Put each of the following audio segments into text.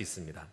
있습니다.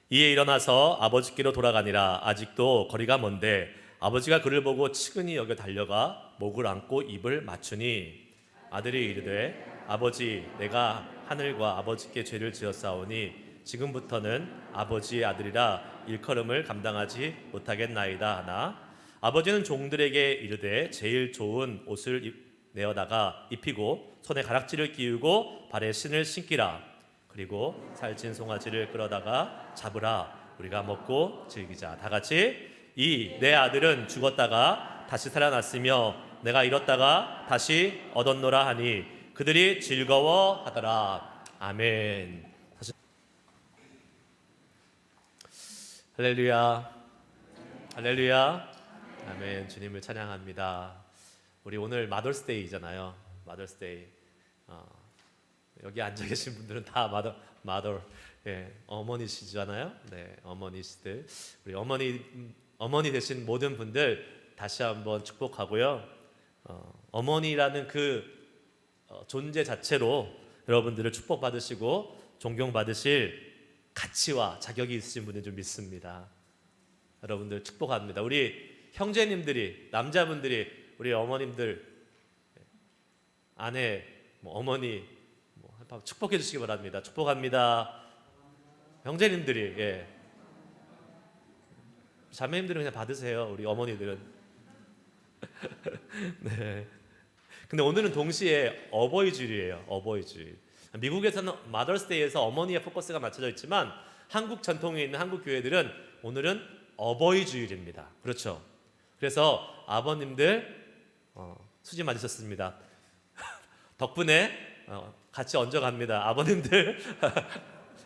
이에 일어나서 아버지께로 돌아가니라. 아직도 거리가 먼데 아버지가 그를 보고 측은히 여겨 달려가 목을 안고 입을 맞추니 아들이 이르되 아버지, 내가 하늘과 아버지께 죄를 지었사오니 지금부터는 아버지의 아들이라 일컬음을 감당하지 못하겠나이다 하나, 아버지는 종들에게 이르되 제일 좋은 옷을 내어다가 입히고 손에 가락지를 끼우고 발에 신을 신기라. 그리고 살찐 송아지를 끌어다가 잡으라. 우리가 먹고 즐기자. 다 같이. 이 내 아들은 죽었다가 다시 살아났으며 내가 잃었다가 다시 얻었노라 하니 그들이 즐거워하더라. 아멘. 할렐루야. 할렐루야. 아멘. 주님을 찬양합니다. 우리 오늘 마더스데이잖아요. 마더스데이. 여기 앉아 계신 분들은 다 마더, 예, 어머니시잖아요. 네, 어머니시들. 우리 어머니 되신 모든 분들 다시 한번 축복하고요. 어머니라는 그 존재 자체로 여러분들을 축복받으시고 존경받으실 가치와 자격이 있으신 분인 줄 믿습니다. 여러분들 축복합니다. 우리 형제님들이, 남자분들이 우리 어머님들, 아내, 어머니 축복해 주시기 바랍니다. 축복합니다. 형제님들이, 예, 자매님들은 그냥 받으세요. 우리 어머니들은. 네. 근데 오늘은 동시에 어버이주일이에요. 어버이주일. 미국에서는 마더스데이에서 어머니의 포커스가 맞춰져 있지만 한국 전통에 있는 한국 교회들은 오늘은 어버이주일입니다. 그렇죠? 그래서 아버님들 수지 맞으셨습니다. 덕분에 같이 얹어갑니다. 아버님들.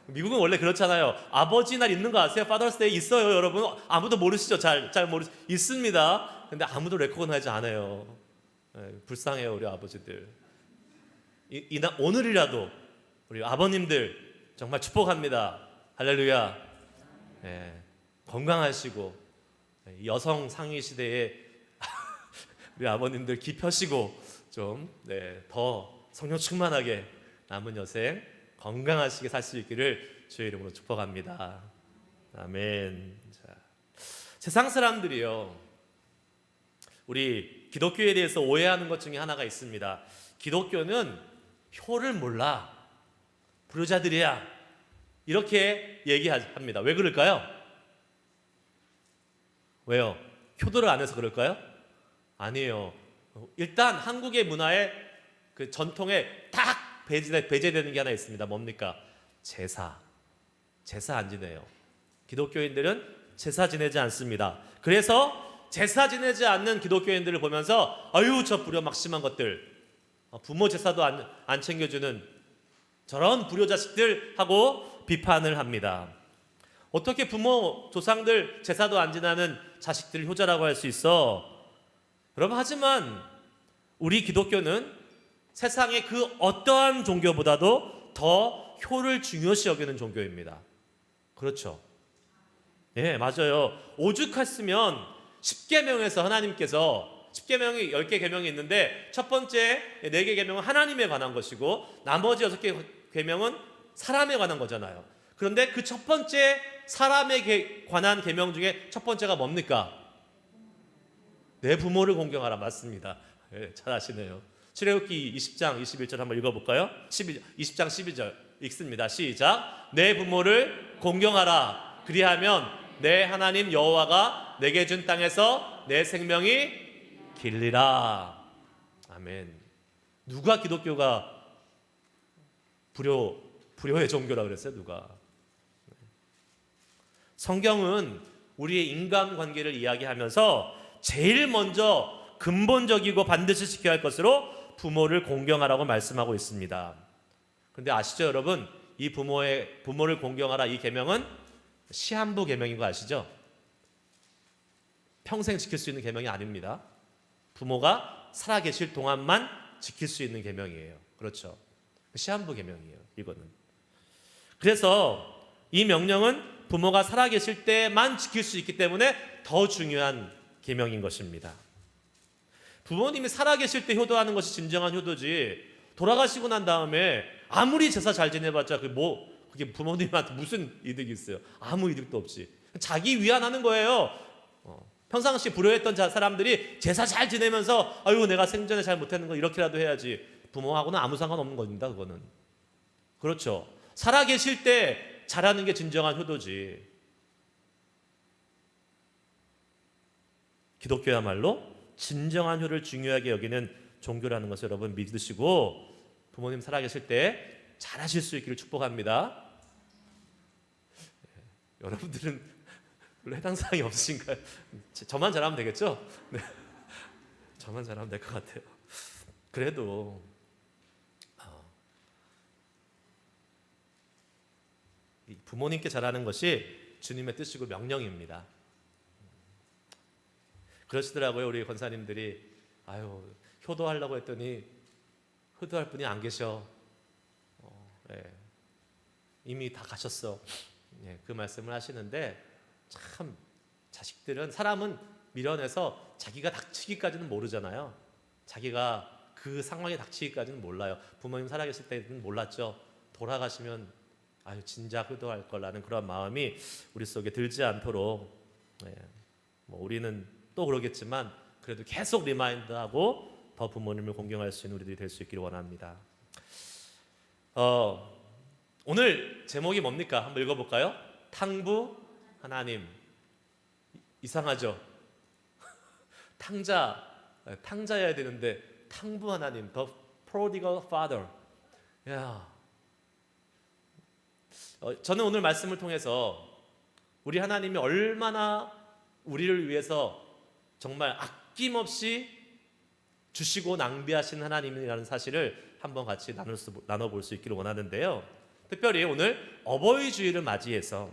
미국은 원래 그렇잖아요. 아버지 날 있는 거 아세요? 파더스데이 있어요, 여러분. 아무도 모르시죠? 잘 있습니다. 근데 아무도 레코그나이즈 안 해요. 불쌍해요, 우리 아버지들. 오늘이라도 우리 아버님들 정말 축복합니다. 할렐루야. 건강하시고 여성 상위 시대에 우리 아버님들 기 펴시고 좀 더 성령 충만하게 남은 여생 건강하시게 살 수 있기를 주의 이름으로 축복합니다. 아멘. 자, 세상 사람들이요, 우리 기독교에 대해서 오해하는 것 중에 하나가 있습니다. 기독교는 효를 몰라, 불효자들이야, 이렇게 얘기합니다. 왜 그럴까요? 왜요? 효도를 안 해서 그럴까요? 아니에요. 일단 한국의 문화에 그 전통에 딱 배제되는 게 하나 있습니다. 뭡니까? 제사 안 지내요. 기독교인들은 제사 지내지 않습니다. 그래서 제사 지내지 않는 기독교인들을 보면서 아유, 저 불효 막심한 것들, 부모 제사도 안 챙겨주는 저런 불효자식들 하고 비판을 합니다. 어떻게 부모 조상들 제사도 안 지나는 자식들을 효자라고 할 수 있어? 여러분, 하지만 우리 기독교는 세상의 그 어떠한 종교보다도 더 효를 중요시 여기는 종교입니다. 그렇죠? 예, 맞아요. 오죽했으면 10계명에서 하나님께서 10계명이 10개 계명이 있는데 첫 번째 4개 계명은 하나님에 관한 것이고 나머지 6개 계명은 사람에 관한 거잖아요. 그런데 그 첫 번째 사람에 관한 계명 중에 첫 번째가 뭡니까? 내 부모를 공경하라. 맞습니다. 예, 잘 아시네요. 출애굽기 20장 21절 한번 읽어볼까요? 20장 12절 읽습니다. 시작. 내 부모를 공경하라. 그리하면 내 하나님 여호와가 내게 준 땅에서 내 생명이 길리라. 아멘. 누가 기독교가 불효의 종교라 그랬어요? 누가? 성경은 우리의 인간관계를 이야기하면서 제일 먼저 근본적이고 반드시 지켜야 할 것으로 부모를 공경하라고 말씀하고 있습니다. 그런데 아시죠, 여러분? 이 부모를 공경하라, 이 계명은 시한부 계명인 거 아시죠? 평생 지킬 수 있는 계명이 아닙니다. 부모가 살아계실 동안만 지킬 수 있는 계명이에요. 그렇죠? 시한부 계명이에요, 이거는. 그래서 이 명령은 부모가 살아계실 때만 지킬 수 있기 때문에 더 중요한 계명인 것입니다. 부모님이 살아계실 때 효도하는 것이 진정한 효도지, 돌아가시고 난 다음에 아무리 제사 잘 지내봤자 그게 그게 부모님한테 무슨 이득이 있어요? 아무 이득도 없지. 자기 위안하는 거예요. 평상시 불효했던 사람들이 제사 잘 지내면서 아유 내가 생전에 잘 못했는 거 이렇게라도 해야지. 부모하고는 아무 상관없는 겁니다. 그거는. 그렇죠. 살아계실 때 잘하는 게 진정한 효도지. 기독교야말로 진정한 효를 중요하게 여기는 종교라는 것을 여러분 믿으시고 부모님 살아계실 때 잘하실 수 있기를 축복합니다. 여러분들은 별로 해당 사항이 없으신가요? 저만 잘하면 되겠죠? 네. 저만 잘하면 될 것 같아요. 그래도 부모님께 잘하는 것이 주님의 뜻이고 명령입니다. 그러시더라고요. 우리 권사님들이 아유 효도하려고 했더니 효도할 분이 안 계셔. 예. 이미 다 가셨어. 예, 그 말씀을 하시는데 참 자식들은 사람은 미련해서 자기가 닥치기까지는 모르잖아요. 자기가 그 상황에 닥치기까지는 몰라요. 부모님 살아계실 때는 몰랐죠. 돌아가시면 아유 진작 효도할 거라는 그런 마음이 우리 속에 들지 않도록 예, 뭐 우리는 또 그러겠지만 그래도 계속 리마인드하고 더 부모님을 공경할 수 있는 우리들이 될 수 있기를 원합니다. 오늘 제목이 뭡니까? 한번 읽어볼까요? 탕부 하나님. 이상하죠? 탕자여야 되는데 탕부 하나님, the prodigal father. 야, 저는 오늘 말씀을 통해서 우리 하나님이 얼마나 우리를 위해서 정말 아낌없이 주시고 낭비하신 하나님이라는 사실을 한번 같이 나눠볼 수 있기를 원하는데요. 특별히 오늘 어버이 주일을 맞이해서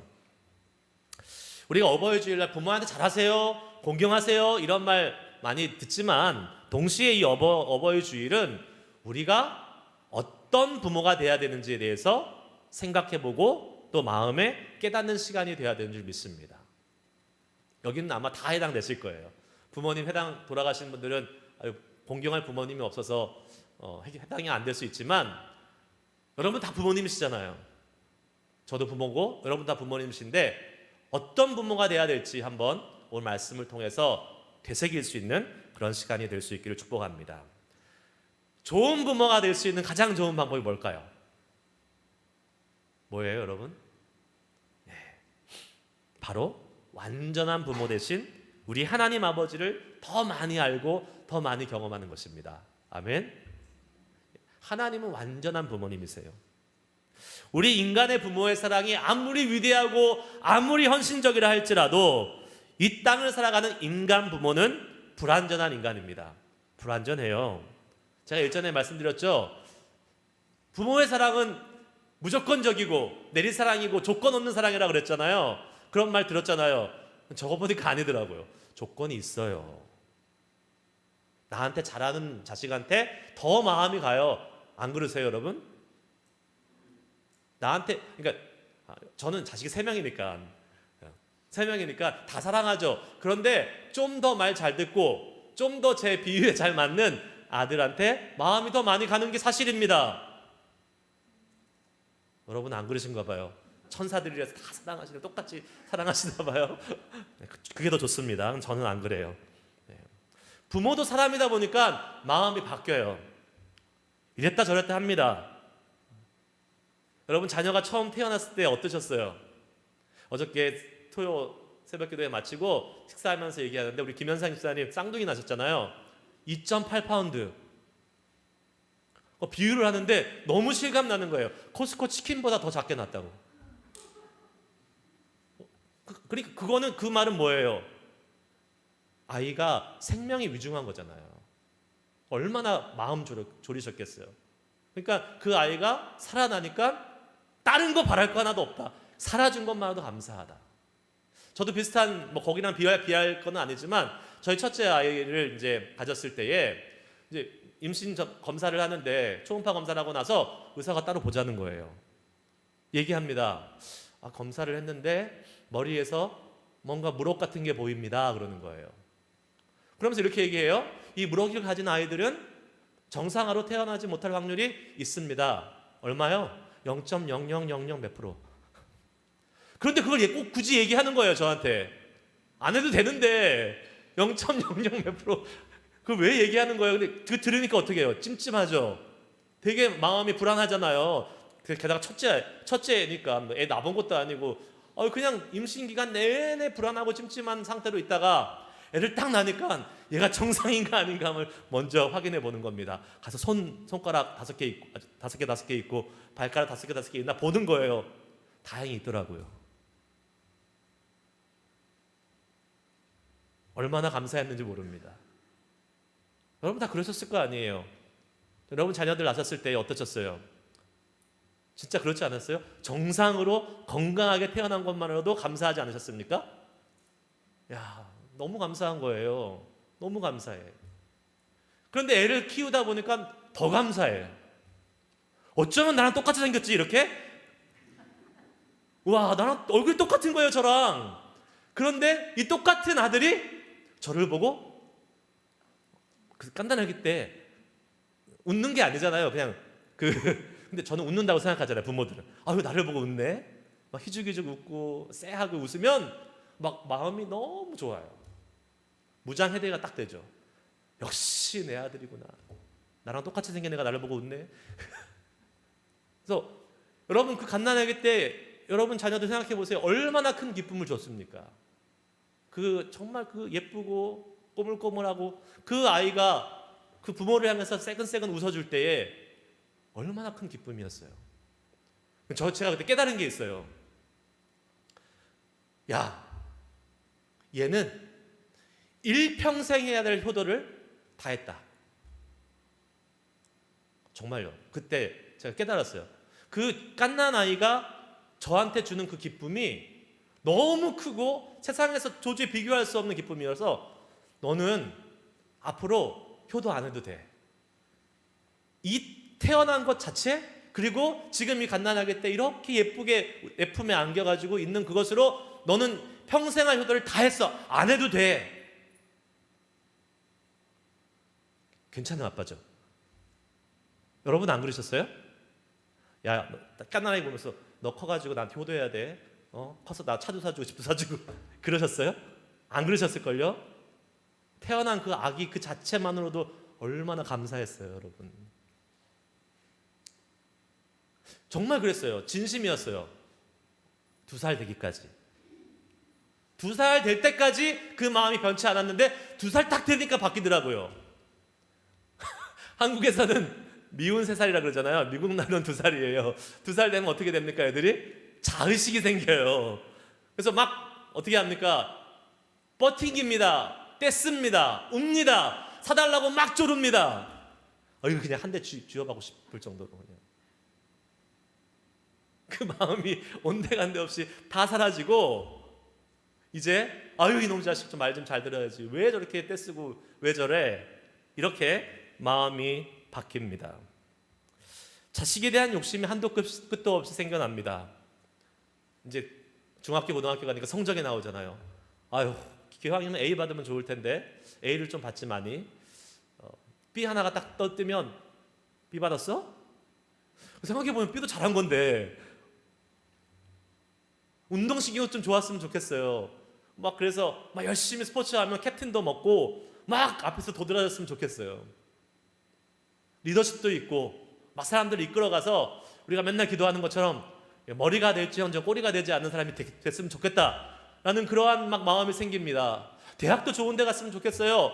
우리가 어버이 주일날 부모한테 잘하세요, 공경하세요 이런 말 많이 듣지만 동시에 이 어버이 주일은 우리가 어떤 부모가 돼야 되는지에 대해서 생각해보고 또 마음에 깨닫는 시간이 돼야 되는 줄 믿습니다. 여기는 아마 다 해당되실 거예요. 부모님 돌아가신 분들은 공경할 부모님이 없어서 해당이 안 될 수 있지만 여러분 다 부모님이시잖아요. 저도 부모고 여러분 다 부모님이신데 어떤 부모가 돼야 될지 한번 오늘 말씀을 통해서 되새길 수 있는 그런 시간이 될 수 있기를 축복합니다. 좋은 부모가 될 수 있는 가장 좋은 방법이 뭘까요? 뭐예요, 여러분? 네. 바로 완전한 부모 대신 우리 하나님 아버지를 더 많이 알고 더 많이 경험하는 것입니다. 아멘. 하나님은 완전한 부모님이세요. 우리 인간의 부모의 사랑이 아무리 위대하고 아무리 헌신적이라 할지라도 이 땅을 살아가는 인간 부모는 불완전한 인간입니다. 불완전해요. 제가 일전에 말씀드렸죠. 부모의 사랑은 무조건적이고 내리사랑이고 조건 없는 사랑이라고 그랬잖아요. 그런 말 들었잖아요. 저거 보니까 아니더라고요. 조건이 있어요. 나한테 잘하는 자식한테 더 마음이 가요. 안 그러세요, 여러분? 나한테, 그러니까 저는 자식이 3명이니까 다 사랑하죠. 그런데 좀 더 말 잘 듣고 좀 더 제 비유에 잘 맞는 아들한테 마음이 더 많이 가는 게 사실입니다. 여러분 안 그러신가 봐요. 천사들이라서 다 사랑하시는 똑같이 사랑하시나 봐요. 그게 더 좋습니다. 저는 안 그래요. 부모도 사람이다 보니까 마음이 바뀌어요. 이랬다 저랬다 합니다. 여러분 자녀가 처음 태어났을 때 어떠셨어요? 어저께 토요 새벽 기도회 마치고 식사하면서 얘기하는데 우리 김현상 집사님 쌍둥이 나셨잖아요. 2.8파운드. 비유를 하는데 너무 실감 나는 거예요. 코스코 치킨보다 더 작게 났다고. 그러니까 그거는 그 말은 뭐예요? 아이가 생명이 위중한 거잖아요. 얼마나 마음 졸이셨겠어요. 그러니까 그 아이가 살아나니까 다른 거 바랄 거 하나도 없다. 살아준 것만으로도 감사하다. 저도 비슷한 거기랑 비할 건 아니지만 저희 첫째 아이를 이제 가졌을 때에 이제 임신 검사를 하는데 초음파 검사를 하고 나서 의사가 따로 보자는 거예요. 얘기합니다. 검사를 했는데 머리에서 뭔가 물혹 같은 게 보입니다. 그러는 거예요. 그러면서 이렇게 얘기해요. 이 물혹을 가진 아이들은 정상으로 태어나지 못할 확률이 있습니다. 얼마요? 0.0000 몇 프로. 그런데 그걸 꼭 굳이 얘기하는 거예요, 저한테. 안 해도 되는데 0.00 몇 프로. 그걸 왜 얘기하는 거예요? 근데 그 들으니까 어떻게 해요? 찜찜하죠. 되게 마음이 불안하잖아요. 게다가 첫째니까 애 낳은 것도 아니고 그냥 임신 기간 내내 불안하고 찜찜한 상태로 있다가 애를 딱 낳으니까 얘가 정상인가 아닌가를 먼저 확인해 보는 겁니다. 가서 손가락 5개 있고 발가락 5개 있나 보는 거예요. 다행히 있더라고요. 얼마나 감사했는지 모릅니다. 여러분 다 그러셨을 거 아니에요. 여러분 자녀들 낳았을 때 어떠셨어요? 진짜 그렇지 않았어요? 정상으로 건강하게 태어난 것만으로도 감사하지 않으셨습니까? 야, 너무 감사한 거예요. 너무 감사해. 그런데 애를 키우다 보니까 더 감사해. 어쩌면 나랑 똑같이 생겼지 이렇게? 와, 나랑 얼굴이 똑같은 거예요, 저랑. 그런데 이 똑같은 아들이 저를 보고 그 깐단하기 때 웃는 게 아니잖아요. 그냥 근데 저는 웃는다고 생각하잖아요, 부모들은. 왜 나를 보고 웃네? 막 희죽희죽 웃고 쎄하고 웃으면 막 마음이 너무 좋아요. 무장해대가 딱 되죠. 역시 내 아들이구나. 나랑 똑같이 생긴 애가 나를 보고 웃네. 그래서 여러분 그 갓난아기 때 여러분 자녀들 생각해 보세요. 얼마나 큰 기쁨을 줬습니까? 정말 예쁘고 꼬물꼬물하고 그 아이가 그 부모를 향해서 새근새근 웃어줄 때에 얼마나 큰 기쁨이었어요. 제가 그때 깨달은 게 있어요. 야, 얘는 일평생 해야 될 효도를 다 했다. 정말요. 그때 제가 깨달았어요. 그 갓난 아이가 저한테 주는 그 기쁨이 너무 크고 세상에서 도저히 비교할 수 없는 기쁨이어서 너는 앞으로 효도 안 해도 돼. 이 태어난 것 자체 그리고 지금 이 갓난아기 때 이렇게 예쁘게 내 품에 안겨가지고 있는 그것으로 너는 평생의 효도를 다 했어. 안 해도 돼. 괜찮은 아빠죠. 여러분 안 그러셨어요? 야, 갓난아기 보면서 너 커가지고 나한테 효도해야 돼. 커서 나 차도 사주고 집도 사주고 그러셨어요? 안 그러셨을걸요? 태어난 그 아기 그 자체만으로도 얼마나 감사했어요, 여러분. 정말 그랬어요. 진심이었어요. 2살 되기까지. 2살 될 때까지 그 마음이 변치 않았는데 2살 딱 되니까 바뀌더라고요. 한국에서는 미운 3살이라 그러잖아요. 미국 나이는 2살이에요. 2살 되면 어떻게 됩니까, 애들이? 자의식이 생겨요. 그래서 막 어떻게 합니까? 버팅깁니다. 떼씁니다. 웁니다. 사달라고 막 조릅니다. 이거 그냥 한 대 쥐어가고 싶을 정도로 그냥. 그 마음이 온데간데 없이 다 사라지고 이제 이놈 자식 좀 말 좀 잘 들어야지. 왜 저렇게 떼쓰고 왜 저래? 이렇게 마음이 바뀝니다. 자식에 대한 욕심이 한도 끝도 없이 생겨납니다. 이제 중학교 고등학교 가니까 성적이 나오잖아요. 기왕이면 A 받으면 좋을 텐데 A를 좀 받지 많이. B 하나가 딱 떠뜨면 B 받았어? 생각해보면 B도 잘한 건데 운동신경도 좀 좋았으면 좋겠어요. 그래서 열심히 스포츠 하면 캡틴도 먹고 막 앞에서 도드라졌으면 좋겠어요. 리더십도 있고 막 사람들을 이끌어가서 우리가 맨날 기도하는 것처럼 머리가 될지언정 꼬리가 되지 않는 사람이 됐으면 좋겠다라는 그러한 마음이 생깁니다. 대학도 좋은 데 갔으면 좋겠어요.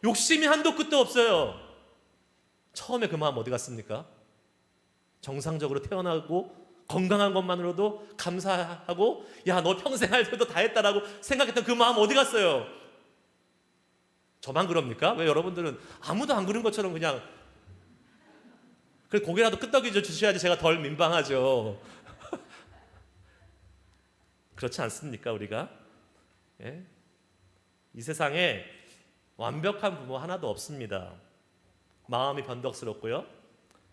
욕심이 한도 끝도 없어요. 처음에 그 마음 어디 갔습니까? 정상적으로 태어나고 건강한 것만으로도 감사하고 너 평생 할 때도 다 했다라고 생각했던 그 마음 어디 갔어요? 저만 그럽니까? 왜 여러분들은 아무도 안 그런 것처럼 그냥 고개라도 끄덕여 주셔야지 제가 덜 민망하죠. 그렇지 않습니까, 우리가? 예? 이 세상에 완벽한 부모 하나도 없습니다. 마음이 변덕스럽고요.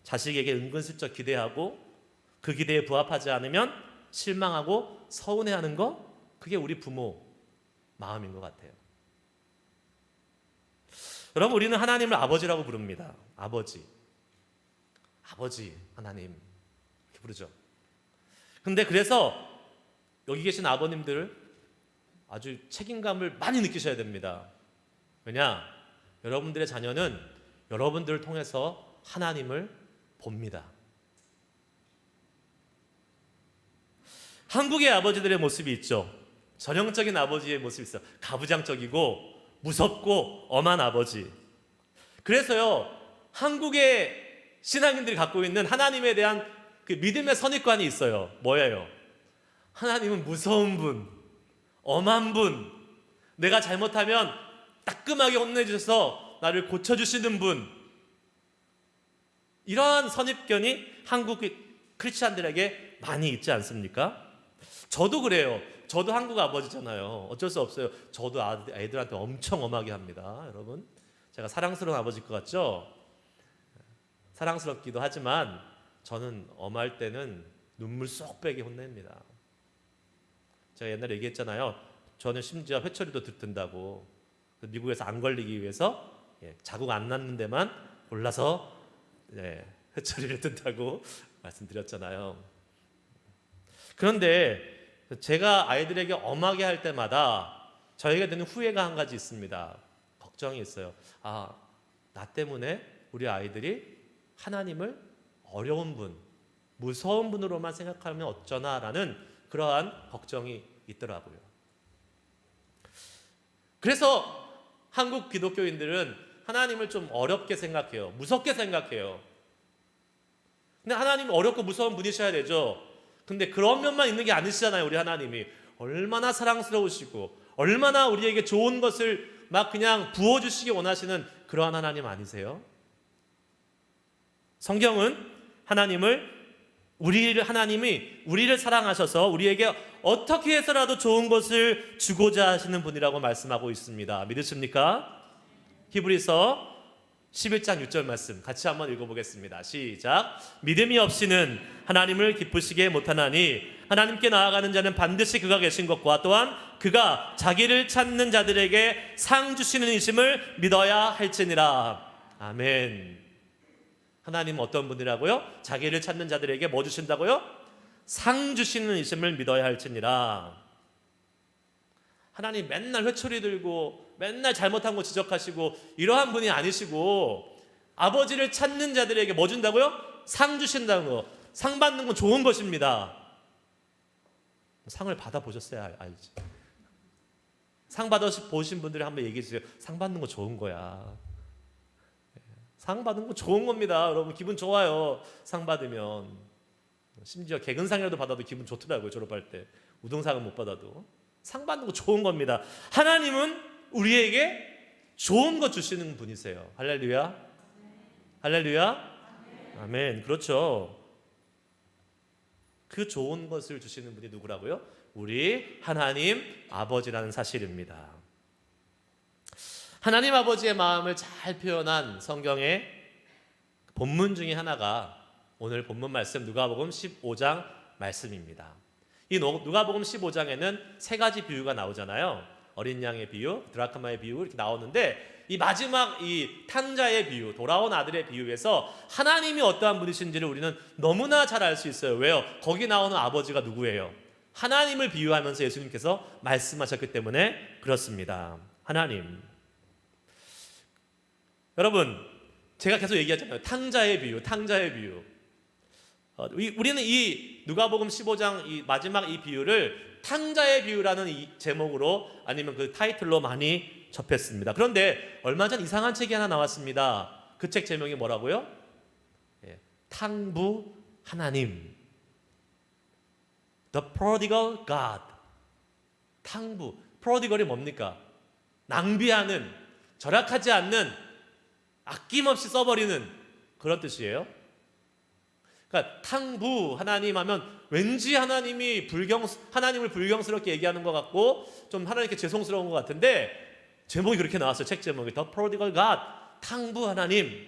자식에게 은근슬쩍 기대하고 그 기대에 부합하지 않으면 실망하고 서운해하는 거, 그게 우리 부모 마음인 것 같아요. 여러분, 우리는 하나님을 아버지라고 부릅니다. 아버지 하나님 이렇게 부르죠. 근데 그래서 여기 계신 아버님들 아주 책임감을 많이 느끼셔야 됩니다. 왜냐? 여러분들의 자녀는 여러분들을 통해서 하나님을 봅니다. 한국의 아버지들의 모습이 있죠. 전형적인 아버지의 모습이 있어요. 가부장적이고 무섭고 엄한 아버지. 그래서요, 한국의 신앙인들이 갖고 있는 하나님에 대한 그 믿음의 선입관이 있어요. 뭐예요? 하나님은 무서운 분, 엄한 분, 내가 잘못하면 따끔하게 혼내주셔서 나를 고쳐주시는 분. 이러한 선입견이 한국 크리스찬들에게 많이 있지 않습니까? 저도 그래요. 저도 한국 아버지잖아요. 어쩔 수 없어요. 저도 애들한테 엄청 엄하게 합니다. 여러분, 제가 사랑스러운 아버지일 것 같죠? 사랑스럽기도 하지만 저는 엄할 때는 눈물 쏙 빼게 혼냅니다. 제가 옛날에 얘기했잖아요. 저는 심지어 회초리도 든다고. 미국에서 안 걸리기 위해서 자국 안 났는 데만 골라서 회초리를 든다고 말씀드렸잖아요. 그런데 제가 아이들에게 엄하게 할 때마다 저에게 드는 후회가 한 가지 있습니다. 걱정이 있어요. 나 때문에 우리 아이들이 하나님을 어려운 분, 무서운 분으로만 생각하면 어쩌나라는 그러한 걱정이 있더라고요. 그래서 한국 기독교인들은 하나님을 좀 어렵게 생각해요. 무섭게 생각해요. 근데 하나님은 어렵고 무서운 분이셔야 되죠. 근데 그런 면만 있는 게 아니시잖아요. 우리 하나님이 얼마나 사랑스러우시고 얼마나 우리에게 좋은 것을 막 그냥 부어주시기 원하시는 그러한 하나님 아니세요? 성경은 하나님이 우리를 사랑하셔서 우리에게 어떻게 해서라도 좋은 것을 주고자 하시는 분이라고 말씀하고 있습니다. 믿으십니까? 히브리서 11장 6절 말씀 같이 한번 읽어보겠습니다. 시작. 믿음이 없이는 하나님을 기쁘시게 못하나니 하나님께 나아가는 자는 반드시 그가 계신 것과 또한 그가 자기를 찾는 자들에게 상 주시는 이심을 믿어야 할지니라. 아멘. 하나님은 어떤 분이라고요? 자기를 찾는 자들에게 뭐 주신다고요? 상 주시는 이심을 믿어야 할지니라. 하나님 맨날 회초리 들고 맨날 잘못한 거 지적하시고 이러한 분이 아니시고 아버지를 찾는 자들에게 뭐 준다고요? 상 주신다는 거. 상 받는 건 좋은 것입니다. 상을 받아보셨어야 알지. 상 받아보신 분들이 한번 얘기해 주세요. 상 받는 거 좋은 거야. 상 받는 거 좋은 겁니다. 여러분 기분 좋아요. 상 받으면. 심지어 개근상이라도 받아도 기분 좋더라고요. 졸업할 때. 우등상은 못 받아도. 상 받는 거 좋은 겁니다. 하나님은 우리에게 좋은 것 주시는 분이세요. 할렐루야. 할렐루야. 아멘. 그렇죠. 그 좋은 것을 주시는 분이 누구라고요? 우리 하나님 아버지라는 사실입니다. 하나님 아버지의 마음을 잘 표현한 성경의 본문 중에 하나가 오늘 본문 말씀 누가복음 15장 말씀입니다. 이 누가복음 15장에는 세 가지 비유가 나오잖아요. 어린 양의 비유, 드라크마의 비유 이렇게 나오는데 이 마지막 이 탕자의 비유, 돌아온 아들의 비유에서 하나님이 어떠한 분이신지를 우리는 너무나 잘 알 수 있어요. 왜요? 거기 나오는 아버지가 누구예요? 하나님을 비유하면서 예수님께서 말씀하셨기 때문에 그렇습니다. 하나님. 여러분, 제가 계속 얘기하잖아요. 탕자의 비유, 탕자의 비유. 우리는 이 누가복음 15장 이 마지막 이 비유를 탕자의 비유라는 이 제목으로 아니면 그 타이틀로 많이 접했습니다. 그런데 얼마 전 이상한 책이 하나 나왔습니다. 그 책 제목이 뭐라고요? 탕부 하나님. The Prodigal God. 탕부. 프로디걸이 뭡니까? 낭비하는, 절약하지 않는, 아낌없이 써버리는 그런 뜻이에요. 그러니까 탕부 하나님 하면 왠지 하나님을 불경스럽게 얘기하는 것 같고 좀 하나님께 죄송스러운 것 같은데 제목이 그렇게 나왔어요. 책 제목이 The Prodigal God. 탕부 하나님.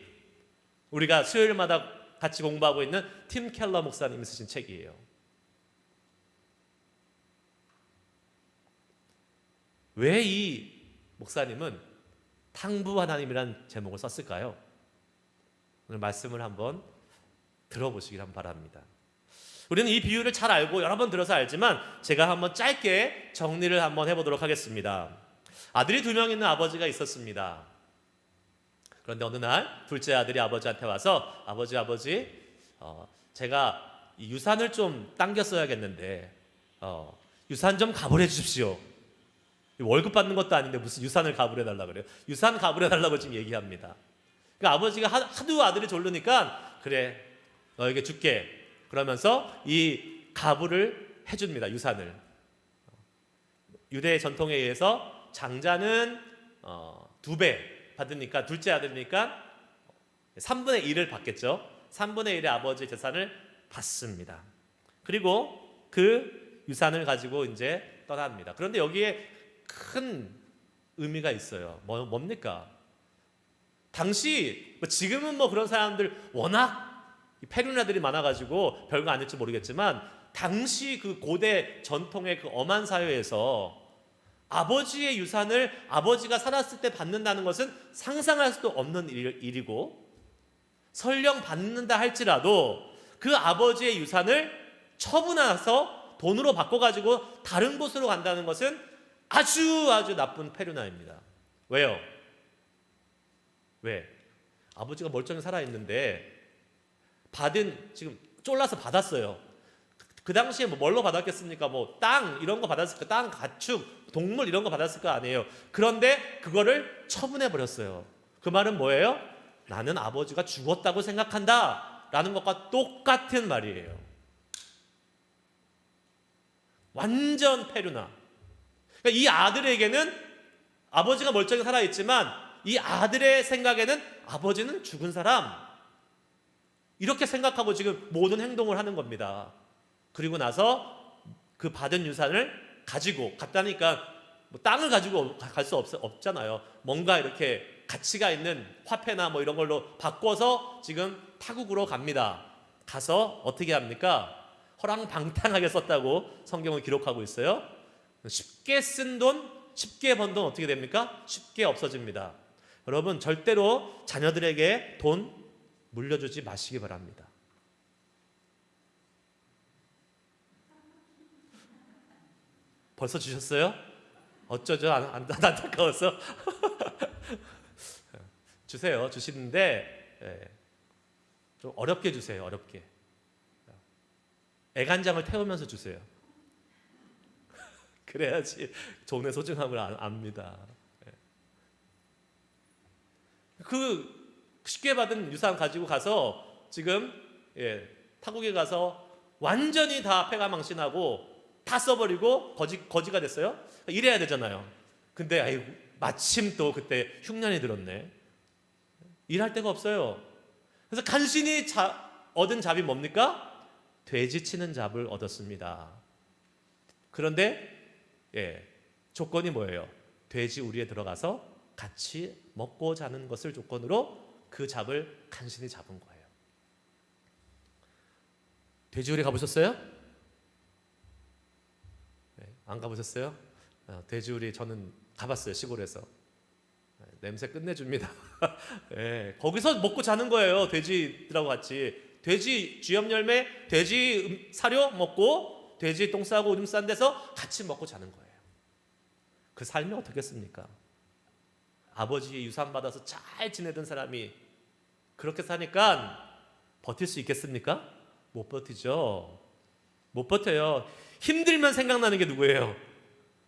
우리가 수요일마다 같이 공부하고 있는 팀 켈러 목사님이 쓰신 책이에요. 왜 이 목사님은 탕부 하나님이라는 제목을 썼을까요? 오늘 말씀을 한번 들어보시길 바랍니다. 우리는 이 비유를 잘 알고 여러 번 들어서 알지만 제가 한번 짧게 정리를 한번 해보도록 하겠습니다. 아들이 2명 있는 아버지가 있었습니다. 그런데 어느 날 둘째 아들이 아버지한테 와서 아버지 제가 이 유산을 좀 당겼어야겠는데 유산 좀 가불해 주십시오. 월급 받는 것도 아닌데 무슨 유산을 가불해 달라고 그래요. 유산 가불해 달라고 지금 얘기합니다. 그러니까 아버지가 하도 아들이 졸르니까 그래 너에게 줄게 그러면서 이 가불을 해줍니다. 유산을. 유대 전통에 의해서 장자는 2배 받으니까 둘째 아들이니까 3분의 1을 받겠죠. 3분의 1의 아버지의 재산을 받습니다. 그리고 그 유산을 가지고 이제 떠납니다. 그런데 여기에 큰 의미가 있어요. 뭡니까? 당시 지금은 뭐 그런 사람들 워낙 페르나들이 많아가지고 별거 아닐지 모르겠지만 당시 그 고대 전통의 그 엄한 사회에서 아버지의 유산을 아버지가 살았을 때 받는다는 것은 상상할 수도 없는 일이고 설령 받는다 할지라도 그 아버지의 유산을 처분해서 돈으로 바꿔가지고 다른 곳으로 간다는 것은 아주 나쁜 페르나입니다. 왜요? 왜? 아버지가 멀쩡히 살아있는데 지금 쫄라서 받았어요. 그 당시에 뭐 뭘로 받았겠습니까? 뭐 땅 이런 거 받았을까? 땅, 가축, 동물 이런 거 받았을 거 아니에요. 그런데 그거를 처분해 버렸어요. 그 말은 뭐예요? 나는 아버지가 죽었다고 생각한다 라는 것과 똑같은 말이에요. 완전 페르나. 그러니까 이 아들에게는 아버지가 멀쩡히 살아있지만 이 아들의 생각에는 아버지는 죽은 사람 이렇게 생각하고 지금 모든 행동을 하는 겁니다. 그리고 나서 그 받은 유산을 가지고 갔다니까 뭐 땅을 가지고 갈 수 없잖아요. 뭔가 이렇게 가치가 있는 화폐나 뭐 이런 걸로 바꿔서 지금 타국으로 갑니다. 가서 어떻게 합니까? 허랑방탕하게 썼다고 성경은 기록하고 있어요. 쉽게 쓴 돈, 쉽게 번 돈 어떻게 됩니까? 쉽게 없어집니다. 여러분 절대로 자녀들에게 돈 물려주지 마시기 바랍니다. 벌써 주셨어요? 어쩌죠? 안타까워서 주세요. 주시는데 좀 어렵게 주세요. 어렵게. 애간장을 태우면서 주세요. 그래야지 돈의 소중함을 압니다. 그 쉽게 받은 유산 가지고 가서 지금 타국에 가서 완전히 다 패가망신하고 다 써버리고 거지가 됐어요. 이래야 되잖아요. 근데 아이고 마침 또 그때 흉년이 들었네. 일할 데가 없어요. 그래서 간신히 얻은 잡이 뭡니까? 돼지 치는 잡을 얻었습니다. 그런데 조건이 뭐예요? 돼지 우리에 들어가서 같이 먹고 자는 것을 조건으로 그 잡을 간신히 잡은 거예요. 돼지우리 가보셨어요? 안 가보셨어요? 돼지우리 저는 가봤어요. 시골에서. 냄새 끝내줍니다. 거기서 먹고 자는 거예요. 돼지들하고 같이. 돼지 쥐염 열매, 돼지 사료 먹고 돼지 똥 싸고 오줌 싼 데서 같이 먹고 자는 거예요. 그 삶이 어떻겠습니까? 아버지의 유산 받아서 잘 지내던 사람이 그렇게 사니까 버틸 수 있겠습니까? 못 버티죠. 못 버텨요. 힘들면 생각나는 게 누구예요?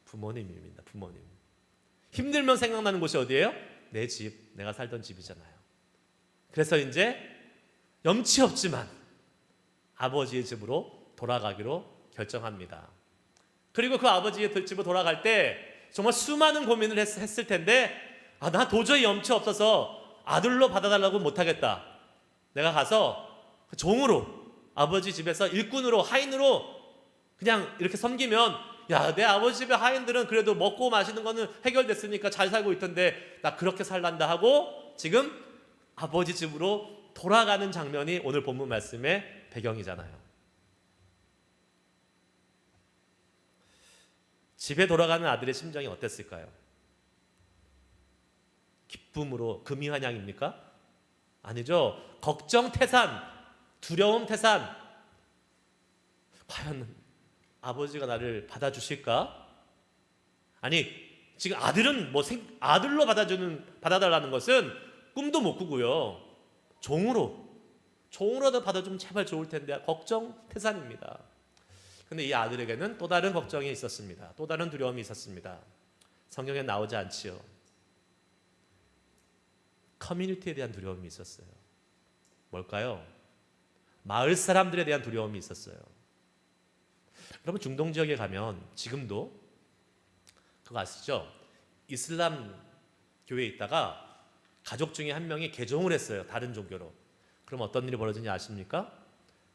부모님입니다. 부모님. 힘들면 생각나는 곳이 어디예요? 내 집, 내가 살던 집이잖아요. 그래서 이제 염치 없지만 아버지의 집으로 돌아가기로 결정합니다. 그리고 그 아버지의 집으로 돌아갈 때 정말 수많은 고민을 했을 텐데 나 도저히 염치 없어서 아들로 받아달라고 못하겠다. 내가 가서 종으로 아버지 집에서 일꾼으로 하인으로 그냥 이렇게 섬기면 내 아버지 집의 하인들은 그래도 먹고 마시는 거는 해결됐으니까 잘 살고 있던데 나 그렇게 살란다 하고 지금 아버지 집으로 돌아가는 장면이 오늘 본문 말씀의 배경이잖아요. 집에 돌아가는 아들의 심정이 어땠을까요? 기쁨으로 금이환영입니까? 아니죠. 걱정 태산, 두려움 태산. 과연 아버지가 나를 받아주실까? 아니, 지금 아들은 아들로 받아달라는 것은 꿈도 못 꾸고요. 종으로도 받아주면 제발 좋을 텐데 걱정 태산입니다. 근데 이 아들에게는 또 다른 걱정이 있었습니다. 또 다른 두려움이 있었습니다. 성경에 나오지 않지요. 커뮤니티에 대한 두려움이 있었어요. 뭘까요? 마을 사람들에 대한 두려움이 있었어요. 여러분, 중동 지역에 가면 지금도 그거 아시죠? 이슬람 교회에 있다가 가족 중에 한 명이 개종을 했어요. 다른 종교로. 그럼 어떤 일이 벌어지는지 아십니까?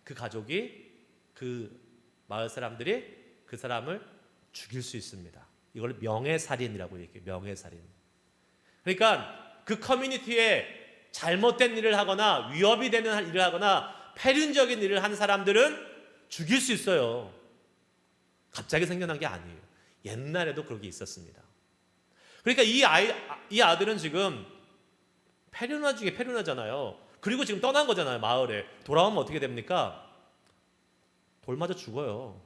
그 가족이, 그 마을 사람들이 그 사람을 죽일 수 있습니다. 이걸 명예살인이라고 얘기해요. 명예살인. 그러니까 그 커뮤니티에 잘못된 일을 하거나 위협이 되는 일을 하거나 폐륜적인 일을 한 사람들은 죽일 수 있어요. 갑자기 생겨난 게 아니에요. 옛날에도 그런 게 있었습니다. 그러니까 이 아들은 지금 폐륜화 중에 폐륜화잖아요. 그리고 지금 떠난 거잖아요. 마을에 돌아오면 어떻게 됩니까? 돌 맞아 죽어요.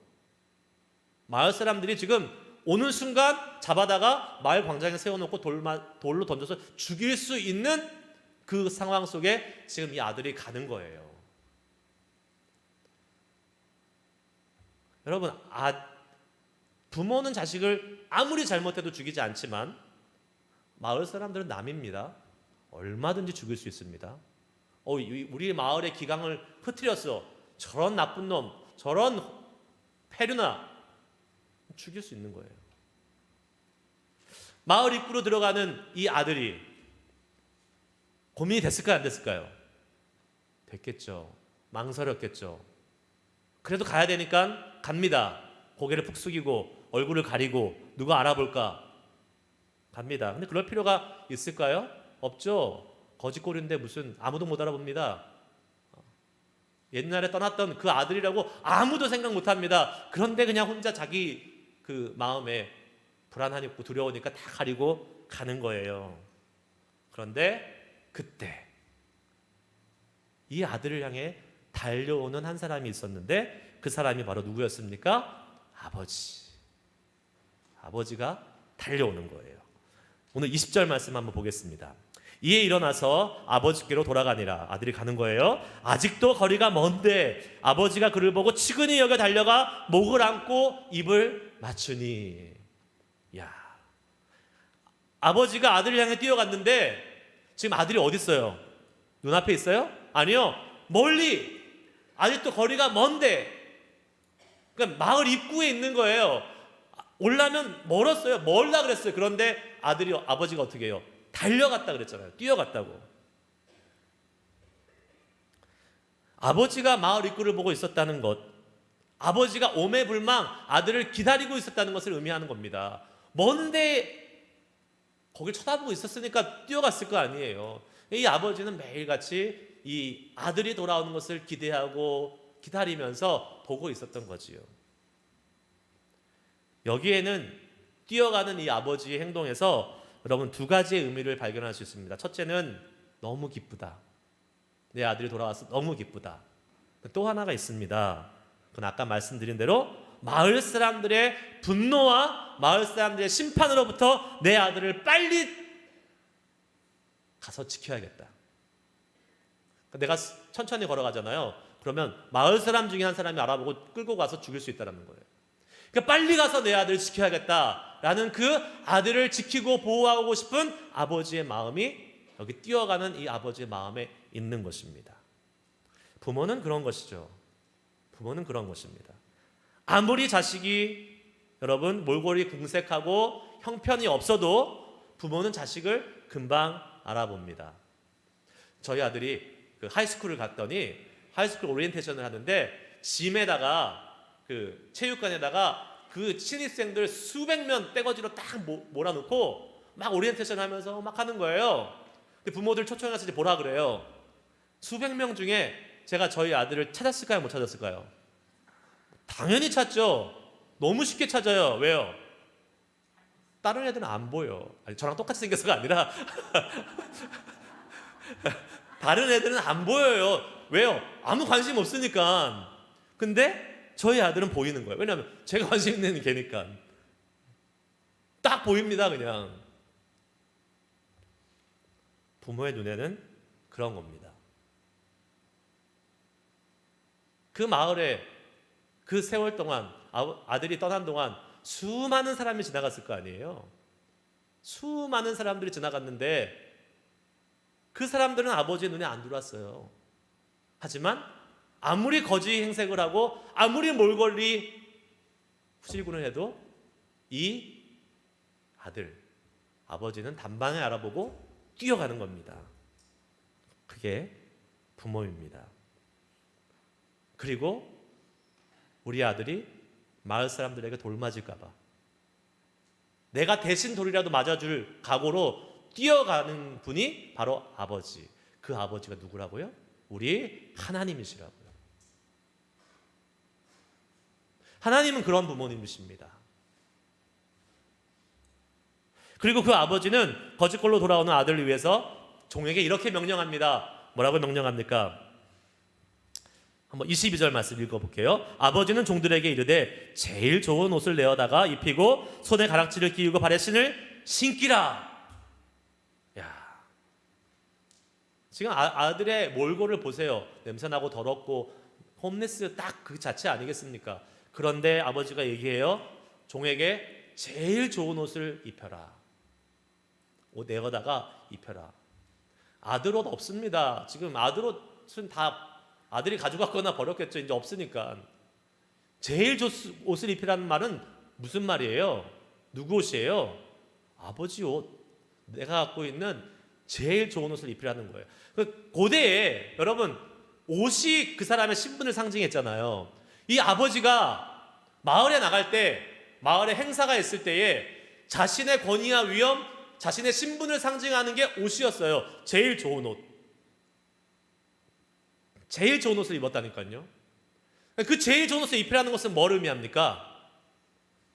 마을 사람들이 지금 오는 순간 잡아다가 마을 광장에 세워놓고 돌로 던져서 죽일 수 있는 그 상황 속에 지금 이 아들이 가는 거예요. 여러분, 부모는 자식을 아무리 잘못해도 죽이지 않지만 마을 사람들은 남입니다. 얼마든지 죽일 수 있습니다. 우리 마을의 기강을 흐트렸어. 저런 나쁜 놈, 저런 폐륜아, 죽일 수 있는 거예요. 마을 입구로 들어가는 이 아들이 고민이 됐을까요? 안 됐을까요? 됐겠죠. 망설였겠죠. 그래도 가야 되니까 갑니다. 고개를 푹 숙이고 얼굴을 가리고 누가 알아볼까? 갑니다. 근데 그럴 필요가 있을까요? 없죠. 거짓골인데 무슨 아무도 못 알아봅니다. 옛날에 떠났던 그 아들이라고 아무도 생각 못합니다. 그런데 그냥 혼자 자기 그 마음에 불안하고 두려우니까 다 가리고 가는 거예요. 그런데 그때 이 아들을 향해 달려오는 한 사람이 있었는데 그 사람이 바로 누구였습니까? 아버지가 달려오는 거예요. 오늘 20절 말씀 한번 보겠습니다. 이에 일어나서 아버지께로 돌아가니라. 아들이 가는 거예요. 아직도 거리가 먼데 아버지가 그를 보고 치근히 여겨 달려가 목을 안고 입을 맞추니. 야, 아버지가 아들을 향해 뛰어갔는데 지금 아들이 어디 있어요? 눈앞에 있어요? 아니요, 멀리. 아직도 거리가 먼데, 그러니까 마을 입구에 있는 거예요. 올라면 멀었어요. 멀다 그랬어요. 그런데 아버지가 어떻게 해요? 달려갔다 그랬잖아요. 뛰어갔다고. 아버지가 마을 입구를 보고 있었다는 것, 아버지가 오매불망 아들을 기다리고 있었다는 것을 의미하는 겁니다. 먼데 거길 쳐다보고 있었으니까 뛰어갔을 거 아니에요. 이 아버지는 매일같이 이 아들이 돌아오는 것을 기대하고 기다리면서 보고 있었던 거지요. 여기에는 뛰어가는 이 아버지의 행동에서 여러분 두 가지의 의미를 발견할 수 있습니다. 첫째는 너무 기쁘다. 내 아들이 돌아와서 너무 기쁘다. 또 하나가 있습니다. 그건 아까 말씀드린 대로 마을 사람들의 분노와 마을 사람들의 심판으로부터 내 아들을 빨리 가서 지켜야겠다. 내가 천천히 걸어가잖아요. 그러면 마을 사람 중에 한 사람이 알아보고 끌고 가서 죽일 수 있다는 거예요. 그러니까 빨리 가서 내 아들을 지켜야겠다라는 그 아들을 지키고 보호하고 싶은 아버지의 마음이 여기 뛰어가는 이 아버지의 마음에 있는 것입니다. 부모는 그런 것이죠. 부모는 그런 것입니다. 아무리 자식이 여러분 몰골이 궁색하고 형편이 없어도 부모는 자식을 금방 알아봅니다. 저희 아들이 그 하이스쿨을 갔더니 하이스쿨 오리엔테이션을 하는데 짐에다가 그 체육관에다가 그 신입생들 수백 명 떼거지로 딱 몰아놓고 막 오리엔테이션 하면서 막 하는 거예요. 근데 부모들 초청해서 이제 보라 그래요. 수백 명 중에 제가 저희 아들을 찾았을까요? 못 찾았을까요? 당연히 찾죠. 너무 쉽게 찾아요. 왜요? 다른 애들은 안 보여. 아니, 저랑 똑같이 생겨서가 아니라 다른 애들은 안 보여요. 왜요? 아무 관심 없으니까. 근데 저희 아들은 보이는 거예요. 왜냐하면 제가 관심 있는 개니까. 딱 보입니다, 그냥. 부모의 눈에는 그런 겁니다. 그 마을에 그 세월 동안, 아들이 떠난 동안 수많은 사람이 지나갔을 거 아니에요. 수많은 사람들이 지나갔는데 그 사람들은 아버지의 눈에 안 들어왔어요. 하지만 아무리 거지 행색을 하고 아무리 몰골리 후질군을 해도 이 아들, 아버지는 단방에 알아보고 뛰어가는 겁니다. 그게 부모입니다. 그리고 우리 아들이 마을 사람들에게 돌 맞을까 봐 내가 대신 돌이라도 맞아줄 각오로 뛰어가는 분이 바로 아버지. 그 아버지가 누구라고요? 우리 하나님이시라고요. 하나님은 그런 부모님이십니다. 그리고 그 아버지는 거짓골로 돌아오는 아들을 위해서 종에게 이렇게 명령합니다. 뭐라고 명령합니까? 한번 22절 말씀 읽어볼게요. 아버지는 종들에게 이르되 제일 좋은 옷을 내어다가 입히고 손에 가락지를 끼우고 발에 신을 신기라. 야, 지금 아들의 몰골을 보세요. 냄새나고 더럽고 홈리스 딱 그 자체 아니겠습니까? 그런데 아버지가 얘기해요. 종에게 제일 좋은 옷을 입혀라. 옷 내어다가 입혀라. 아들 옷 없습니다. 지금 아들 옷은 다 아들이 가져갔거나 버렸겠죠. 이제 없으니까. 제일 옷을 입히라는 말은 무슨 말이에요? 누구 옷이에요? 아버지 옷. 내가 갖고 있는 제일 좋은 옷을 입히라는 거예요. 고대에 여러분 옷이 그 사람의 신분을 상징했잖아요. 이 아버지가 마을에 나갈 때, 마을에 행사가 있을 때에 자신의 권위와 위엄, 자신의 신분을 상징하는 게 옷이었어요. 제일 좋은 옷. 제일 좋은 옷을 입었다니까요. 그 제일 좋은 옷을 입히라는 것은 뭘 의미합니까?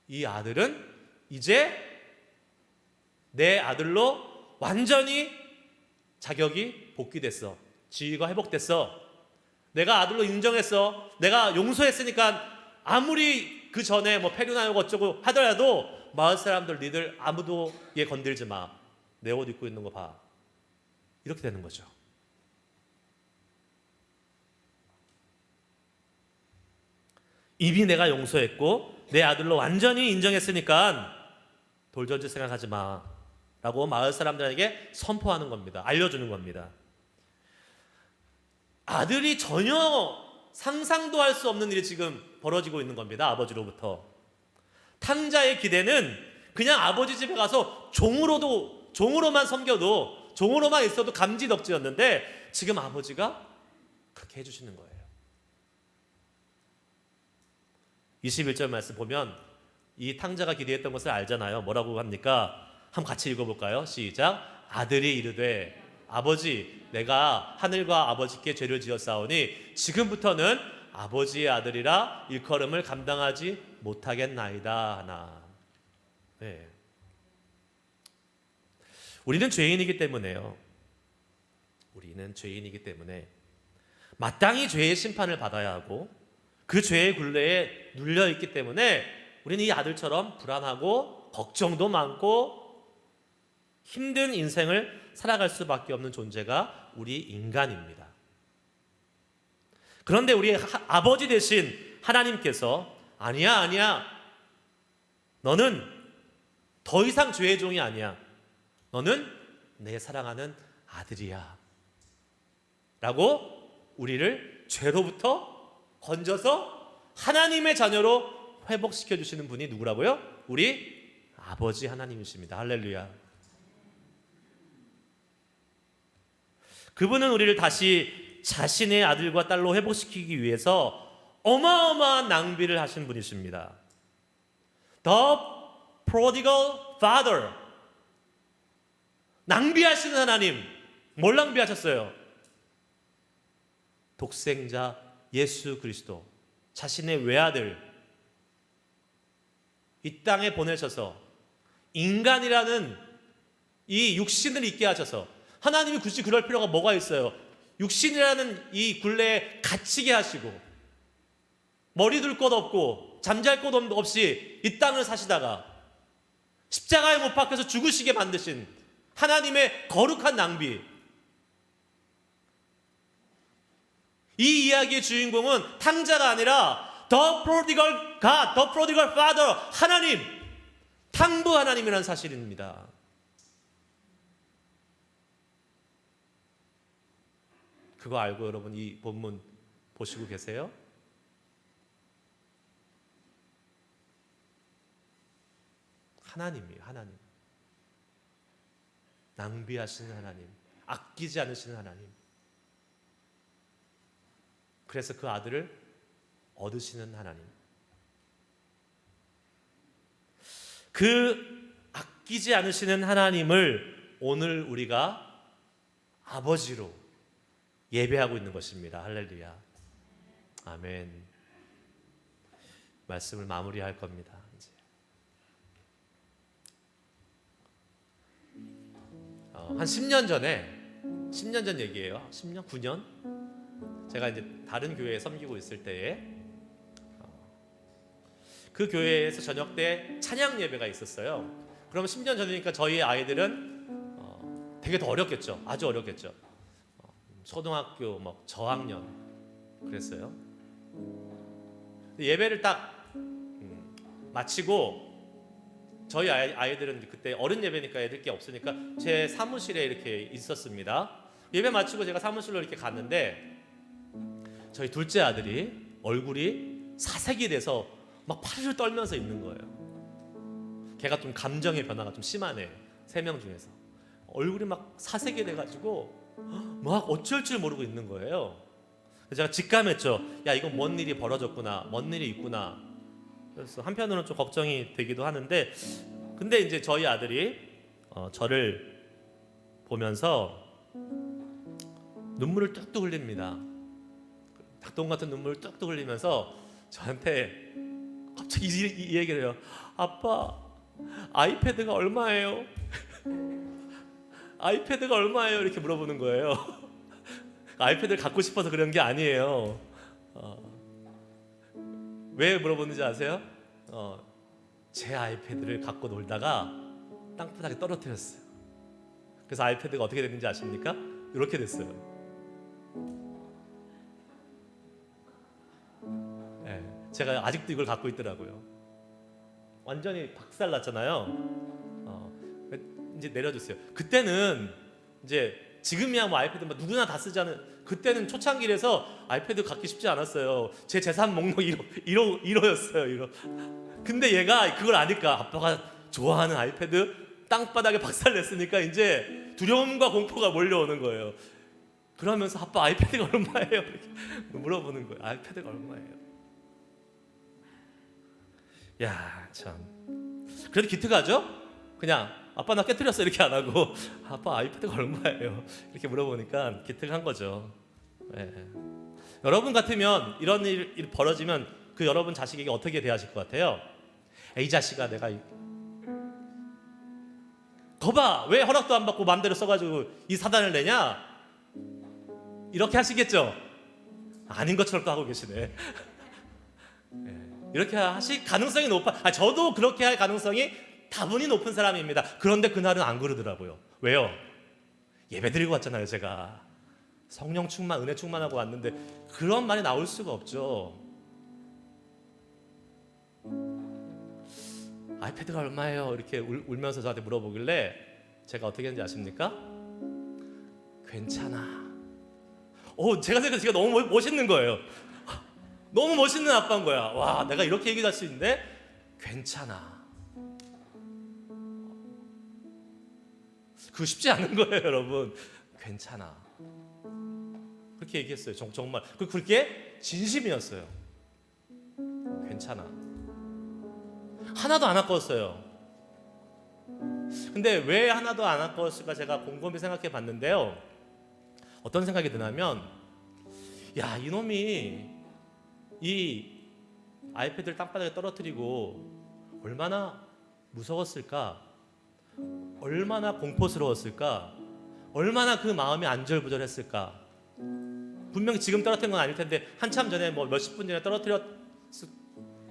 이 아들은 이제 내 아들로 완전히 자격이 복귀됐어. 지위가 회복됐어. 내가 아들로 인정했어. 내가 용서했으니까 아무리 그 전에 뭐 폐륜하고 어쩌고 하더라도 마을 사람들 니들 아무도 얘 건들지 마. 내 옷 입고 있는 거 봐. 이렇게 되는 거죠. 이미 내가 용서했고 내 아들로 완전히 인정했으니까 돌전지 생각하지 마 라고 마을 사람들에게 선포하는 겁니다. 알려주는 겁니다. 아들이 전혀 상상도 할 수 없는 일이 지금 벌어지고 있는 겁니다. 아버지로부터. 탕자의 기대는 그냥 아버지 집에 가서 종으로만 섬겨도, 종으로만 있어도 감지덕지였는데 지금 아버지가 그렇게 해주시는 거예요. 21절 말씀 보면 이 탕자가 기대했던 것을 알잖아요. 뭐라고 합니까? 한번 같이 읽어볼까요? 시작. 아들이 이르되 아버지, 내가 하늘과 아버지께 죄를 지었사오니 지금부터는 아버지의 아들이라 일컬음을 감당하지 못하겠나이다 하나. 네. 우리는 죄인이기 때문에요. 우리는 죄인이기 때문에 마땅히 죄의 심판을 받아야 하고 그 죄의 굴레에 눌려 있기 때문에 우리는 이 아들처럼 불안하고 걱정도 많고 힘든 인생을 살아갈 수밖에 없는 존재가 우리 인간입니다. 그런데 우리 아버지 되신 하나님께서 아니야 너는 더 이상 죄의 종이 아니야. 너는 내 사랑하는 아들이야 라고 우리를 죄로부터 건져서 하나님의 자녀로 회복시켜 주시는 분이 누구라고요? 우리 아버지 하나님이십니다. 할렐루야. 그분은 우리를 다시 자신의 아들과 딸로 회복시키기 위해서 어마어마한 낭비를 하신 분이십니다. The prodigal father. 낭비하시는 하나님. 뭘 낭비하셨어요? 독생자 예수 그리스도, 자신의 외아들 이 땅에 보내셔서 인간이라는 이 육신을 있게 하셔서, 하나님이 굳이 그럴 필요가 뭐가 있어요? 육신이라는 이 굴레에 갇히게 하시고 머리 둘 곳 없고 잠잘 곳 없이 이 땅을 사시다가 십자가에 못 박혀서 죽으시게 만드신 하나님의 거룩한 낭비. 이 이야기의 주인공은 탕자가 아니라 The Prodigal God, The Prodigal Father, 하나님, 탕부 하나님이라는 사실입니다. 그거 알고 여러분 이 본문 보시고 계세요? 하나님이에요. 하나님. 낭비하시는 하나님, 아끼지 않으시는 하나님. 그래서 그 아들을 얻으시는 하나님. 그 아끼지 않으시는 하나님을 오늘 우리가 아버지로 예배하고 있는 것입니다. 할렐루야. 아멘. 말씀을 마무리할 겁니다. 이제. 한 10년 전 얘기예요. 10년, 9년. 제가 이제 다른 교회에 섬기고 있을 때에 그 교회에서 저녁 때 찬양 예배가 있었어요. 그러면 10년 전이니까 저희 아이들은 되게 더 어렸겠죠. 아주 어렸겠죠. 초등학교 뭐 저학년 그랬어요. 예배를 딱 마치고 저희 아이들은 그때 어른 예배니까 애들 게 없으니까 제 사무실에 이렇게 있었습니다. 예배 마치고 제가 사무실로 이렇게 갔는데 저희 둘째 아들이 얼굴이 사색이 돼서 막 파르르 떨면서 있는 거예요. 걔가 좀 감정의 변화가 좀 심하네. 3명 중에서 얼굴이 막 사색이 돼가지고 막 어쩔 줄 모르고 있는 거예요. 그래서 제가 직감했죠. 야, 이건 뭔 일이 벌어졌구나, 뭔 일이 있구나. 그래서 한편으로는 좀 걱정이 되기도 하는데, 근데 이제 저희 아들이 저를 보면서 눈물을 뚝뚝 흘립니다. 닭똥 같은 눈물을 뚝뚝 흘리면서 저한테 갑자기 이 얘기를 해요. 아빠, 아이패드가 얼마예요? 아이패드가 얼마예요? 이렇게 물어보는 거예요. 아이패드를 갖고 싶어서 그런 게 아니에요. 왜 물어보는지 아세요? 제 아이패드를 갖고 놀다가 땅바닥에 떨어뜨렸어요. 그래서 아이패드가 어떻게 됐는지 아십니까? 이렇게 됐어요. 네, 제가 아직도 이걸 갖고 있더라고요. 완전히 박살났잖아요. 이제 내려줬어요. 그때는 이제 지금이야 뭐 아이패드 뭐 누구나 다 쓰자는, 그때는 초창기라서 아이패드 갖기 쉽지 않았어요. 제 재산 목록 1호였어요. 1호. 근데 얘가 그걸 아니까 아빠가 좋아하는 아이패드 땅바닥에 박살냈으니까 이제 두려움과 공포가 몰려오는 거예요. 그러면서 아빠 아이패드가 얼마예요? 이렇게 물어보는 거예요. 아이패드가 얼마예요? 야, 참. 그래도 기특하죠? 그냥 아빠 나 깨트렸어 이렇게 안 하고 아빠 아이패드가 얼마예요? 이렇게 물어보니까 기특한 거죠. 네. 여러분 같으면 이런 일 벌어지면 그 여러분 자식에게 어떻게 대하실 것 같아요? 에이 자식아, 내가 거봐, 왜 허락도 안 받고 마음대로 써가지고 이 사단을 내냐? 이렇게 하시겠죠? 아닌 것처럼 또 하고 계시네. 네. 이렇게 하실 가능성이 높아. 저도 그렇게 할 가능성이 다분히 높은 사람입니다. 그런데 그날은 안 그러더라고요. 왜요? 예배 드리고 왔잖아요. 제가 성령 충만, 은혜 충만하고 왔는데 그런 말이 나올 수가 없죠. 아이패드가 얼마예요? 이렇게 울면서 저한테 물어보길래 제가 어떻게 했는지 아십니까? 괜찮아. 제가 생각해도 제가 너무 멋있는 거예요. 너무 멋있는 아빠인 거야. 와, 내가 이렇게 얘기할 수 있는데 괜찮아. 그거 쉽지 않은 거예요, 여러분. 괜찮아. 그렇게 얘기했어요. 정말 그렇게 진심이었어요. 괜찮아. 하나도 안 아까웠어요. 근데 왜 하나도 안 아까웠을까 제가 곰곰이 생각해 봤는데요. 어떤 생각이 드냐면, 야, 이놈이 이 아이패드를 땅바닥에 떨어뜨리고 얼마나 무서웠을까, 얼마나 공포스러웠을까, 얼마나 그 마음이 안절부절했을까. 분명히 지금 떨어뜨린 건 아닐 텐데 한참 전에 뭐 몇십 분 전에 떨어뜨렸을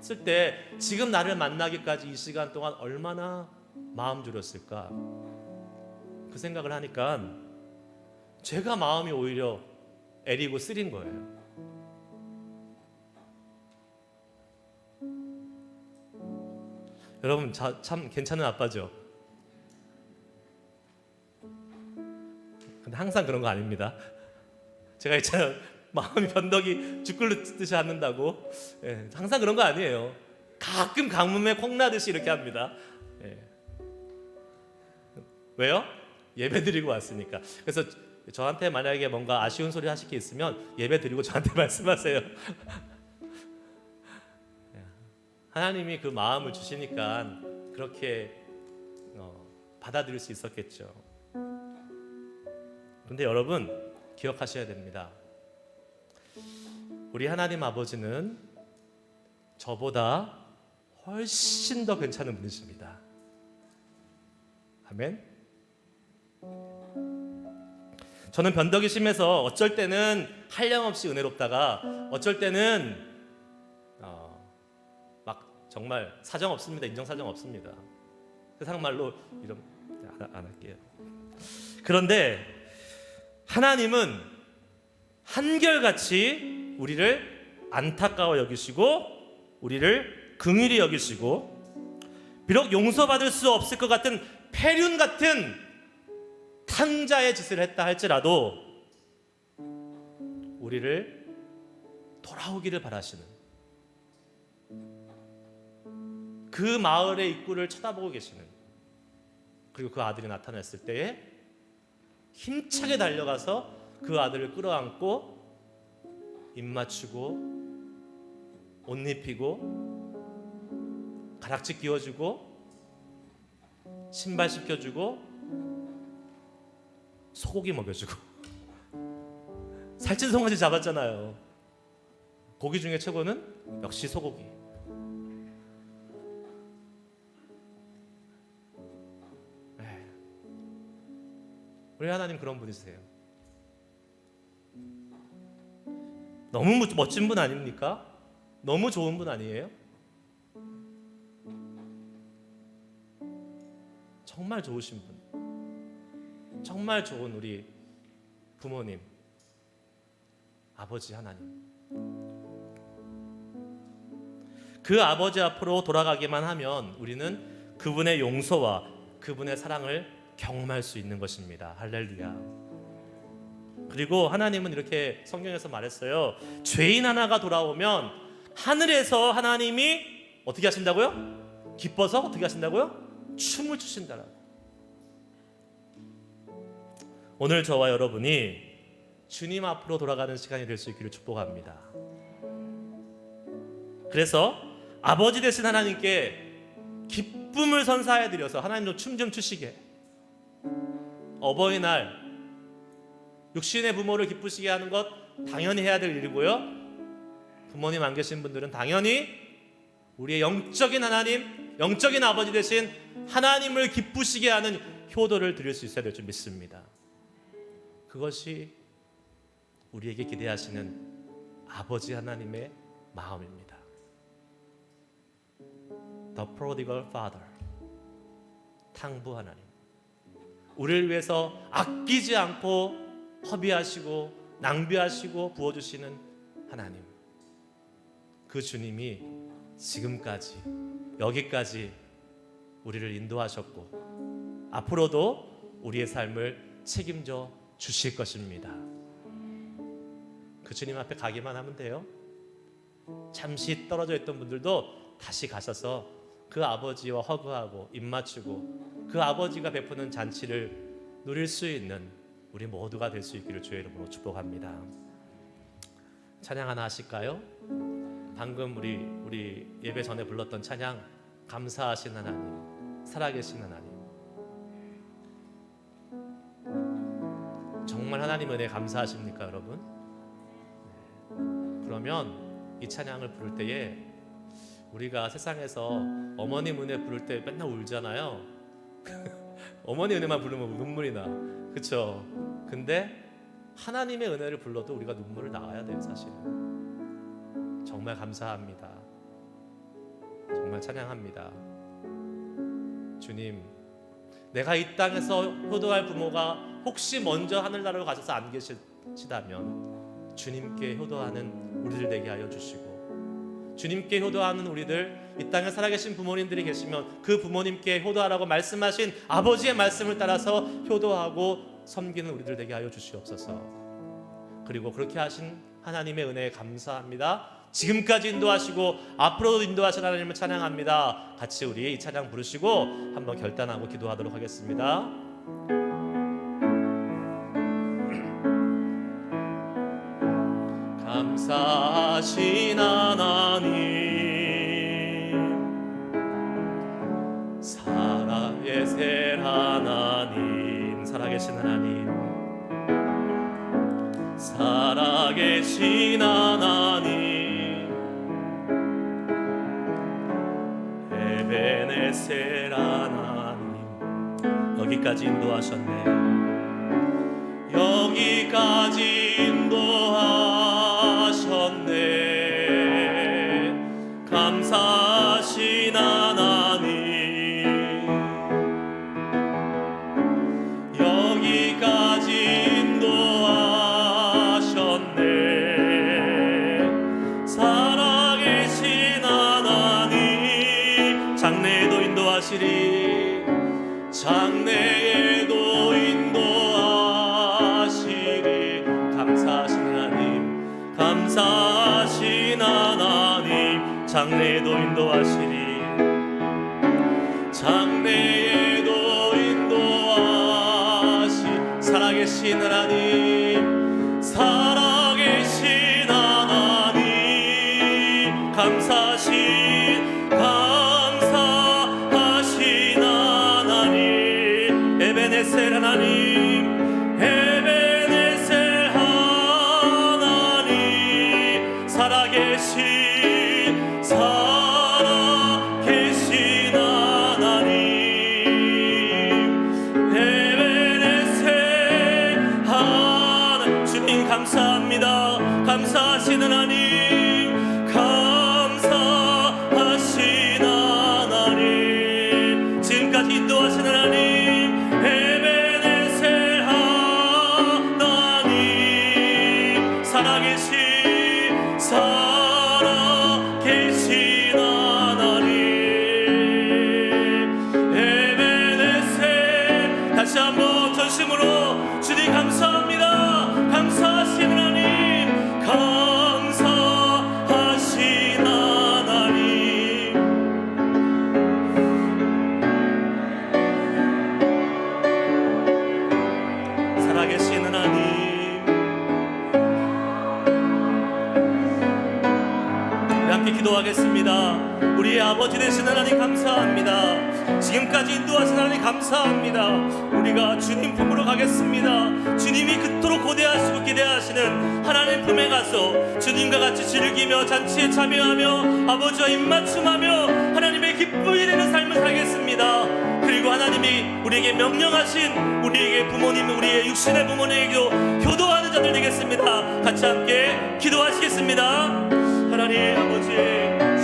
쓸 때 지금 나를 만나기까지 이 시간 동안 얼마나 마음 졸였을까? 그 생각을 하니까 제가 마음이 오히려 애리고 쓰린 거예요. 여러분 참 괜찮은 아빠죠? 근데 항상 그런 거 아닙니다. 제가 있잖아요, 마음이 변덕이 죽 끓듯이 않는다고. 예, 항상 그런 거 아니에요. 가끔 가뭄에 콩나듯이 이렇게 합니다. 예. 왜요? 예배 드리고 왔으니까. 그래서 저한테 만약에 뭔가 아쉬운 소리 하실 게 있으면 예배 드리고 저한테 말씀하세요. 하나님이 그 마음을 주시니까 그렇게 받아들일 수 있었겠죠. 그런데 여러분 기억하셔야 됩니다. 우리 하나님 아버지는 저보다 훨씬 더 괜찮은 분이십니다. 아멘. 저는 변덕이 심해서 어쩔 때는 한량없이 은혜롭다가 어쩔 때는 막 정말 사정 없습니다. 인정사정 없습니다. 세상 말로 이런 안 할게요. 그런데 하나님은 한결같이 우리를 안타까워 여기시고 우리를 긍휼히 여기시고 비록 용서받을 수 없을 것 같은 폐륜 같은 탕자의 짓을 했다 할지라도 우리를 돌아오기를 바라시는 그 마을의 입구를 쳐다보고 계시는, 그리고 그 아들이 나타났을 때에 힘차게 달려가서 그 아들을 끌어안고 입 맞추고 옷 입히고 가락지 끼워주고 신발 씻겨주고 소고기 먹여주고 살찐 송아지 잡았잖아요. 고기 중에 최고는 역시 소고기. 우리 하나님 그런 분이세요. 너무 멋진 분 아닙니까? 너무 좋은 분 아니에요? 정말 좋으신 분, 정말 좋은 우리 부모님, 아버지 하나님. 그 아버지 앞으로 돌아가기만 하면 우리는 그분의 용서와 그분의 사랑을 경험할 수 있는 것입니다. 할렐루야. 그리고 하나님은 이렇게 성경에서 말했어요. 죄인 하나가 돌아오면 하늘에서 하나님이 어떻게 하신다고요? 기뻐서 어떻게 하신다고요? 춤을 추신다라고. 오늘 저와 여러분이 주님 앞으로 돌아가는 시간이 될 수 있기를 축복합니다. 그래서 아버지 되신 하나님께 기쁨을 선사해 드려서 하나님도 춤 좀 추시게, 어버이날 육신의 부모를 기쁘시게 하는 것 당연히 해야 될 일이고요. 부모님 안 계신 분들은 당연히 우리의 영적인 하나님, 영적인 아버지 되신 하나님을 기쁘시게 하는 효도를 드릴 수 있어야 될 줄 믿습니다. 그것이 우리에게 기대하시는 아버지 하나님의 마음입니다. The prodigal father, 탕부 하나님. 우리를 위해서 아끼지 않고 허비하시고 낭비하시고 부어주시는 하나님, 그 주님이 지금까지 여기까지 우리를 인도하셨고 앞으로도 우리의 삶을 책임져 주실 것입니다. 그 주님 앞에 가기만 하면 돼요. 잠시 떨어져 있던 분들도 다시 가셔서 그 아버지와 허그하고 입 맞추고 그 아버지가 베푸는 잔치를 누릴 수 있는 우리 모두가 될 수 있기를 주의 이름으로 축복합니다. 찬양 하나 하실까요? 방금 우리 예배 전에 불렀던 찬양, 감사하신 하나님, 살아계신 하나님. 정말 하나님 은혜 감사하십니까, 여러분? 네. 그러면 이 찬양을 부를 때에 우리가 세상에서 어머님 은혜 부를 때 맨날 울잖아요. 어머니 은혜만 부르면 눈물이 나, 그렇죠? 근데 하나님의 은혜를 불러도 우리가 눈물을 나와야 돼요. 사실은 정말 감사합니다. 정말 찬양합니다. 주님, 내가 이 땅에서 효도할 부모가 혹시 먼저 하늘나라로 가셔서 안 계시다면 주님께 효도하는 우리들 되게 하여 주시고, 주님께 효도하는 우리들, 이 땅에 살아계신 부모님들이 계시면 그 부모님께 효도하라고 말씀하신 아버지의 말씀을 따라서 효도하고 섬기는 우리들 되게 하여 주시옵소서. 그리고 그렇게 하신 하나님의 은혜에 감사합니다. 지금까지 인도하시고 앞으로도 인도하신 하나님을 찬양합니다. 같이 우리 이 찬양 부르시고 한번 결단하고 기도하도록 하겠습니다. 감사하신 하나님, 살아계신 하나님, 살아계신 하나님, 살아계신 하나님, 에베네셀 하나님, 여기까지 인도하셨네. 여기까지 인도하셨네. 감사하신 하나님, 여기까지 인도하셨네. 살아계신 하나님, 장래에도 인도하시리, 장래에도 인도하시리. 감사하신 하나님, 감사하신 하나님, 장래에도 인도하시리, 장래에도 인도하시. 살아계신 하나님, 살아계신 하나님, 감사하신 하나님, 에베네셀 하나님, 에베네셀 하나님, 살아계신 하나님, 에베네셀 하나님. 주님 감사합니다. 감사하신 하나님, 감사하신 하나님, 지금까지 인도하신 하나님, 에베네셀 하나님, 살아계신 하나님, 에베네셀. 다시 한번 전심으로 주님 감사합니다. 감사하신 하나님, 감사하신 하나님, 살아계신 하나님. 우리 함께 기도하겠습니다. 우리의 아버지 되신 하나님 감사합니다. 지금까지 인도하신 하나님 감사합니다. 우리가 주님 품으로 가겠습니다. 주님이 그토록 고대하시고 기대하시는 하나님 품에 가서 주님과 같이 즐기며 잔치에 참여하며 아버지와 입맞춤하며 하나님의 기쁨이 되는 삶을 살겠습니다. 그리고 하나님이 우리에게 명령하신 우리에게 부모님, 우리의 육신의 부모님에게도 효도하는 자들 되겠습니다. 같이 함께 기도하시겠습니다. 하나님 아버지,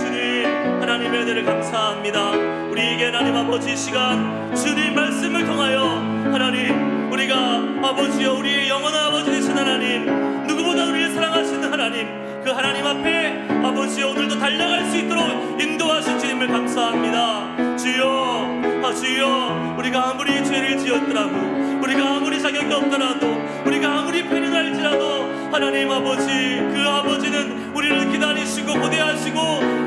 주님 하나님의 은혜를 감사합니다. 우리에게 하나님 아버지 시간 주님 말씀을 통하여 하나님, 우리가 아버지여 우리의 영원한 아버지 되신 하나님, 누구보다 우리를 사랑하시는 하나님, 그 하나님 앞에 아버지여 오늘도 달려갈 수 있도록 인도하신 주님을 감사합니다. 주여, 주여, 우리가 아무리 죄를 지었더라도, 우리가 아무리 자격이 없더라도, 우리가 아무리 패는 할지라도 하나님 아버지, 그 아버지는 우리를 기다리시고 고대하시고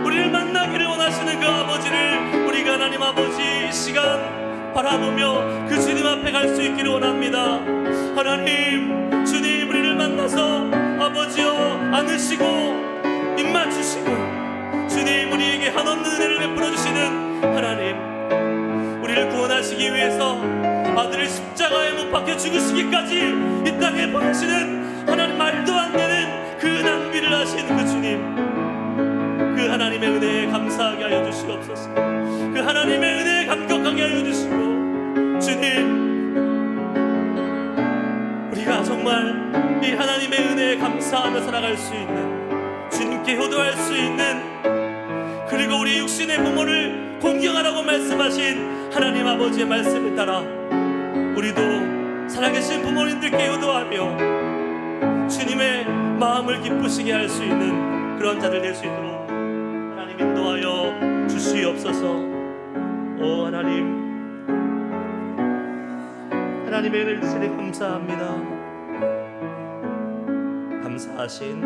우리를 만나기를 원하시는 그 아버지를 우리가 하나님 아버지 이 시간 바라보며 그 주님 앞에 갈 수 있기를 원합니다. 하나님, 주님 우리를 만나서 아버지여 안으시고 입맞추시고 주님 우리에게 한없는 은혜를 베풀어 주시는 하나님, 우리를 구원하시기 위해서 아들을 십자가에 못 박혀 죽으시기까지 이 땅에 보내시는 하나님, 말도 안 되는 그 낭비를 하신 그 주님, 그 하나님의 은혜에 감사하게 하여 주시옵소서. 그 하나님의 은혜에 감격하게 하여 주시고, 주님 우리가 정말 이 하나님의 은혜에 감사하며 살아갈 수 있는, 주님께 효도할 수 있는, 그리고 우리 육신의 부모를 공경하라고 말씀하신 하나님 아버지의 말씀에 따라 우리도 살아계신 부모님들께 효도하며 주님의 마음을 기쁘시게 할 수 있는 그런 자들 될 수 있도록 하나님 인도하여 주시옵소서. 오 하나님, 하나님의 은혜를 주시니 감사합니다. 감사하신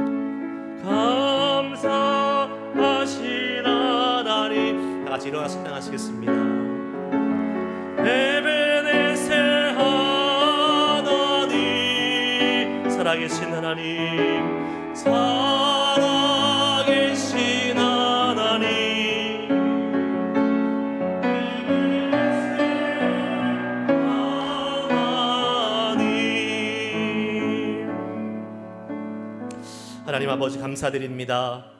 하나님, 다 같이 일어나서 찬양하시겠습니다. 에베네셀 하나님, 살아계신 하나님, 살아계신 하나님, 하나님 아버지 감사드립니다.